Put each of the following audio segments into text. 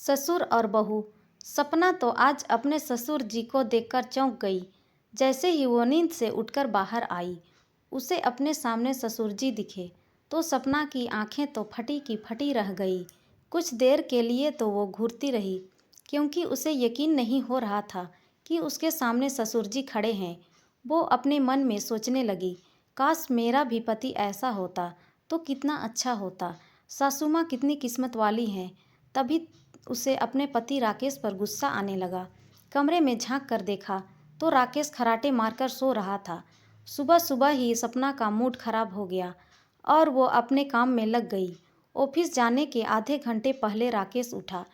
ससुर और बहू। सपना तो आज अपने ससुर जी को देखकर चौंक गई। जैसे ही वो नींद से उठकर बाहर आई, उसे अपने सामने ससुर जी दिखे तो सपना की आंखें तो फटी की फटी रह गई। कुछ देर के लिए तो वो घूरती रही, क्योंकि उसे यकीन नहीं हो रहा था कि उसके सामने ससुर जी खड़े हैं। वो अपने मन में सोचने लगी, काश मेरा भी पति ऐसा होता तो कितना अच्छा होता। सासू माँ कितनी किस्मत वाली हैं। तभी उसे अपने पति राकेश पर गुस्सा आने लगा। कमरे में झांक कर देखा तो राकेश खराटे मारकर सो रहा था। सुबह सुबह ही सपना का मूड खराब हो गया और वो अपने काम में लग गई। ऑफिस जाने के आधे घंटे पहले राकेश उठा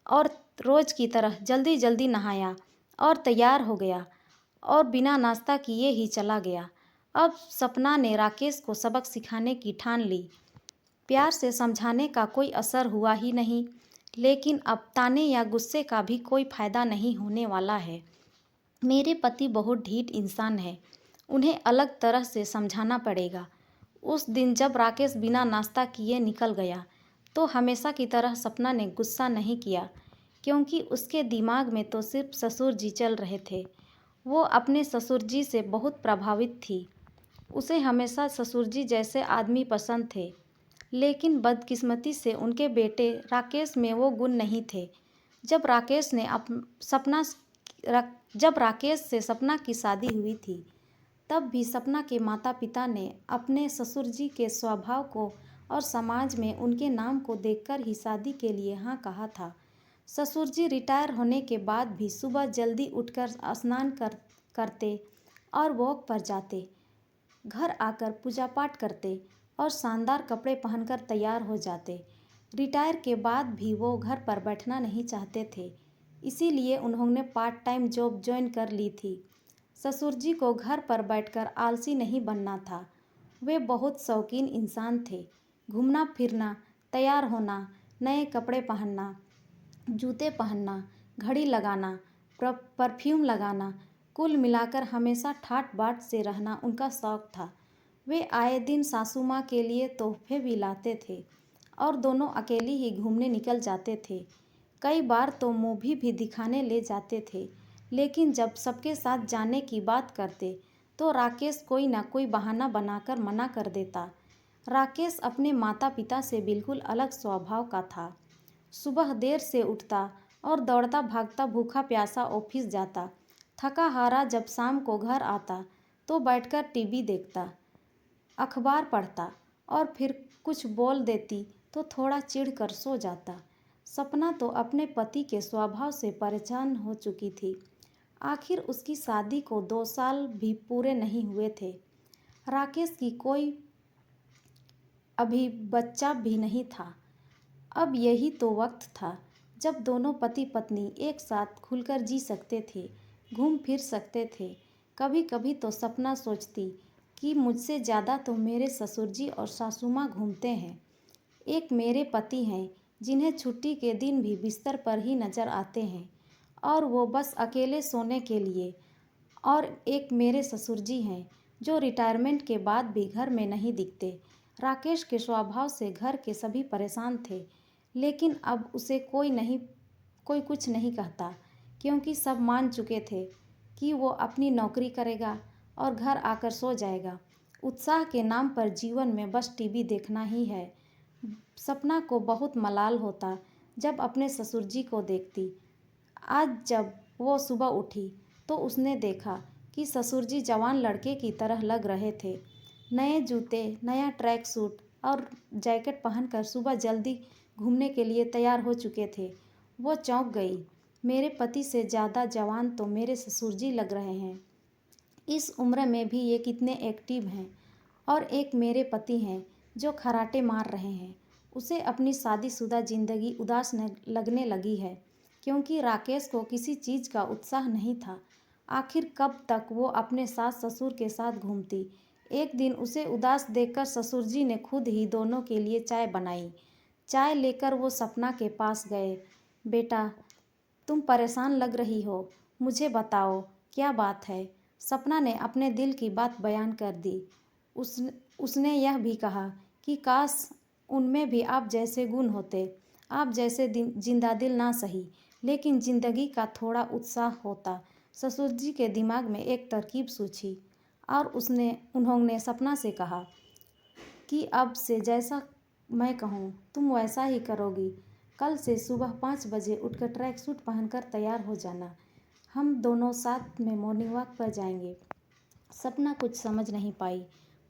और रोज की तरह जल्दी जल्दी नहाया और तैयार हो गया और बिना नाश्ता किए ही चला गया। अब सपना ने राकेश को सबक सिखाने की ठान ली। प्यार से समझाने का कोई असर हुआ ही नहीं, लेकिन अब ताने या गुस्से का भी कोई फायदा नहीं होने वाला है। मेरे पति बहुत ढीठ इंसान है, उन्हें अलग तरह से समझाना पड़ेगा। उस दिन जब राकेश बिना नाश्ता किए निकल गया तो हमेशा की तरह सपना ने गुस्सा नहीं किया, क्योंकि उसके दिमाग में तो सिर्फ ससुर जी चल रहे थे। वो अपने ससुर जी से बहुत प्रभावित थी। उसे हमेशा ससुर जी जैसे आदमी पसंद थे, लेकिन बदकिस्मती से उनके बेटे राकेश में वो गुण नहीं थे। जब राकेश ने सपना जब राकेश से सपना की शादी हुई थी, तब भी सपना के माता पिता ने अपने ससुर जी के स्वभाव को और समाज में उनके नाम को देखकर ही शादी के लिए हाँ कहा था। ससुर जी रिटायर होने के बाद भी सुबह जल्दी उठकर स्नान करते और वॉक पर जाते, घर आकर पूजा पाठ करते और शानदार कपड़े पहनकर तैयार हो जाते। रिटायर के बाद भी वो घर पर बैठना नहीं चाहते थे, इसीलिए उन्होंने पार्ट टाइम जॉब ज्वाइन कर ली थी। ससुर जी को घर पर बैठकर आलसी नहीं बनना था। वे बहुत शौकीन इंसान थे। घूमना फिरना, तैयार होना, नए कपड़े पहनना, जूते पहनना, घड़ी लगाना, परफ्यूम लगाना, कुल मिलाकर हमेशा ठाट बाट से रहना उनका शौक था। वे आए दिन सासू माँ के लिए तोहफे भी लाते थे और दोनों अकेले ही घूमने निकल जाते थे। कई बार तो मूवी भी दिखाने ले जाते थे, लेकिन जब सबके साथ जाने की बात करते तो राकेश कोई ना कोई बहाना बनाकर मना कर देता। राकेश अपने माता पिता से बिल्कुल अलग स्वभाव का था। सुबह देर से उठता और दौड़ता भागता भूखा प्यासा ऑफिस जाता। थका हारा जब शाम को घर आता तो बैठकर टीवी देखता, अखबार पढ़ता और फिर कुछ बोल देती तो थोड़ा चिढ़ कर सो जाता। सपना तो अपने पति के स्वभाव से परेशान हो चुकी थी। आखिर उसकी शादी को 2 साल भी पूरे नहीं हुए थे। राकेश की कोई अभी बच्चा भी नहीं था। अब यही तो वक्त था जब दोनों पति पत्नी एक साथ खुलकर जी सकते थे, घूम फिर सकते थे। कभी कभी तो सपना सोचती कि मुझसे ज़्यादा तो मेरे ससुर जी और सासू माँ घूमते हैं। एक मेरे पति हैं जिन्हें छुट्टी के दिन भी बिस्तर पर ही नज़र आते हैं और वो बस अकेले सोने के लिए, और एक मेरे ससुर जी हैं जो रिटायरमेंट के बाद भी घर में नहीं दिखते। राकेश के स्वभाव से घर के सभी परेशान थे, लेकिन अब उसे कोई कुछ नहीं कहता, क्योंकि सब मान चुके थे कि वो अपनी नौकरी करेगा और घर आकर सो जाएगा। उत्साह के नाम पर जीवन में बस टीवी देखना ही है। सपना को बहुत मलाल होता जब अपने ससुर जी को देखती। आज जब वो सुबह उठी तो उसने देखा कि ससुर जी जवान लड़के की तरह लग रहे थे। नए जूते, नया ट्रैक सूट और जैकेट पहनकर सुबह जल्दी घूमने के लिए तैयार हो चुके थे। वो चौंक गई। मेरे पति से ज़्यादा जवान तो मेरे ससुर जी लग रहे हैं। इस उम्र में भी ये कितने एक्टिव हैं। और एक मेरे पति हैं जो खराटे मार रहे हैं। उसे अपनी शादीशुदा ज़िंदगी उदास लगने लगी है, क्योंकि राकेश को किसी चीज़ का उत्साह नहीं था। आखिर कब तक वो अपने सास ससुर के साथ घूमती। एक दिन उसे उदास देखकर ससुर जी ने खुद ही दोनों के लिए चाय बनाई। चाय लेकर वो सपना के पास गए। बेटा, तुम परेशान लग रही हो, मुझे बताओ क्या बात है। सपना ने अपने दिल की बात बयान कर दी। उसने यह भी कहा कि काश उनमें भी आप जैसे गुण होते। आप जैसे जिंदा दिल ना सही, लेकिन जिंदगी का थोड़ा उत्साह होता। ससुर जी के दिमाग में एक तरकीब सूझी और उन्होंने सपना से कहा कि अब से जैसा मैं कहूँ तुम वैसा ही करोगी। कल से सुबह 5 बजे उठकर ट्रैक सूट पहनकर तैयार हो जाना। हम दोनों साथ में मॉर्निंग वॉक पर जाएंगे। सपना कुछ समझ नहीं पाई,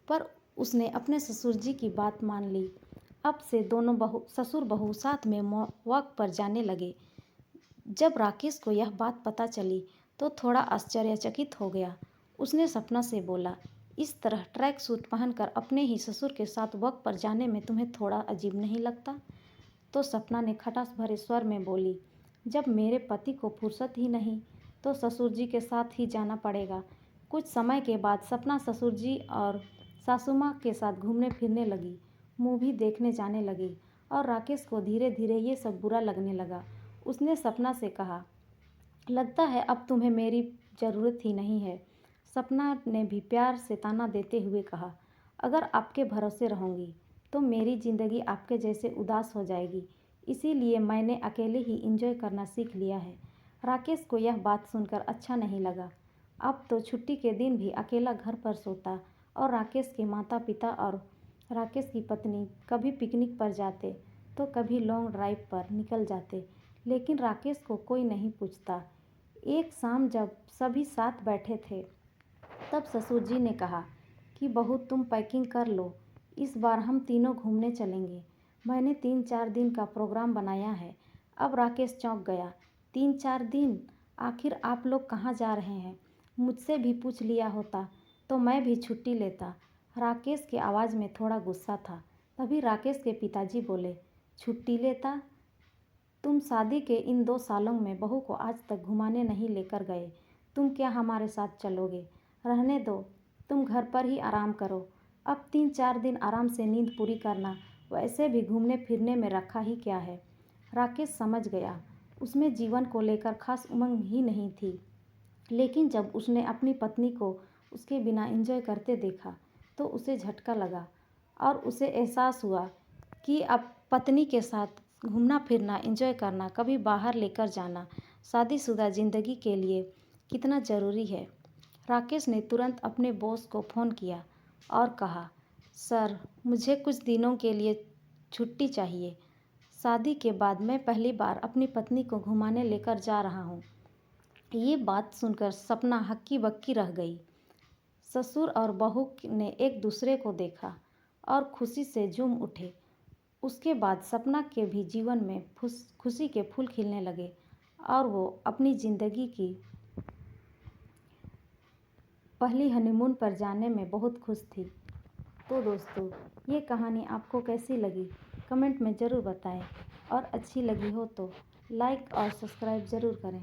पर उसने अपने ससुर जी की बात मान ली। अब से दोनों ससुर बहू साथ में वॉक पर जाने लगे। जब राकेश को यह बात पता चली तो थोड़ा आश्चर्यचकित हो गया। उसने सपना से बोला, इस तरह ट्रैक सूट पहनकर अपने ही ससुर के साथ वॉक पर जाने में तुम्हें थोड़ा अजीब नहीं लगता? तो सपना ने खटास भरे स्वर में बोली, जब मेरे पति को फुर्सत ही नहीं तो ससुर जी के साथ ही जाना पड़ेगा। कुछ समय के बाद सपना ससुर जी और सासू माँ के साथ घूमने फिरने लगी, मूवी देखने जाने लगी और राकेश को धीरे धीरे ये सब बुरा लगने लगा। उसने सपना से कहा, लगता है अब तुम्हें मेरी ज़रूरत ही नहीं है। सपना ने भी प्यार से ताना देते हुए कहा, अगर आपके भरोसे रहूँगी तो मेरी ज़िंदगी आपके जैसे उदास हो जाएगी। इसीलिए मैंने अकेले ही एंजॉय करना सीख लिया है। राकेश को यह बात सुनकर अच्छा नहीं लगा। अब तो छुट्टी के दिन भी अकेला घर पर सोता और राकेश के माता पिता और राकेश की पत्नी कभी पिकनिक पर जाते तो कभी लॉन्ग ड्राइव पर निकल जाते, लेकिन राकेश को कोई नहीं पूछता। एक शाम जब सभी साथ बैठे थे तब ससुर जी ने कहा कि बहू तुम पैकिंग कर लो, इस बार हम तीनों घूमने चलेंगे। मैंने 3-4 दिन का प्रोग्राम बनाया है। अब राकेश चौंक गया। 3-4 दिन? आखिर आप लोग कहाँ जा रहे हैं? मुझसे भी पूछ लिया होता तो मैं भी छुट्टी लेता। राकेश की आवाज़ में थोड़ा गुस्सा था। तभी राकेश के पिताजी बोले, छुट्टी लेता? तुम शादी के इन 2 सालों में बहू को आज तक घुमाने नहीं लेकर गए। तुम क्या हमारे साथ चलोगे? रहने दो, तुम घर पर ही आराम करो। अब 3-4 दिन आराम से नींद पूरी करना, वैसे भी घूमने फिरने में रखा ही क्या है। राकेश समझ गया, उसमें जीवन को लेकर खास उमंग ही नहीं थी, लेकिन जब उसने अपनी पत्नी को उसके बिना एंजॉय करते देखा तो उसे झटका लगा और उसे एहसास हुआ कि अब पत्नी के साथ घूमना फिरना, एंजॉय करना, कभी बाहर लेकर जाना शादीशुदा ज़िंदगी के लिए कितना ज़रूरी है। राकेश ने तुरंत अपने बॉस को फ़ोन किया और कहा, सर मुझे कुछ दिनों के लिए छुट्टी चाहिए। शादी के बाद मैं पहली बार अपनी पत्नी को घुमाने लेकर जा रहा हूँ। ये बात सुनकर सपना हक्की बक्की रह गई। ससुर और बहू ने एक दूसरे को देखा और खुशी से झूम उठे। उसके बाद सपना के भी जीवन में खुशी के फूल खिलने लगे और वो अपनी ज़िंदगी की पहली हनीमून पर जाने में बहुत खुश थी। तो दोस्तों, ये कहानी आपको कैसी लगी कमेंट में ज़रूर बताएं और अच्छी लगी हो तो लाइक और सब्सक्राइब ज़रूर करें।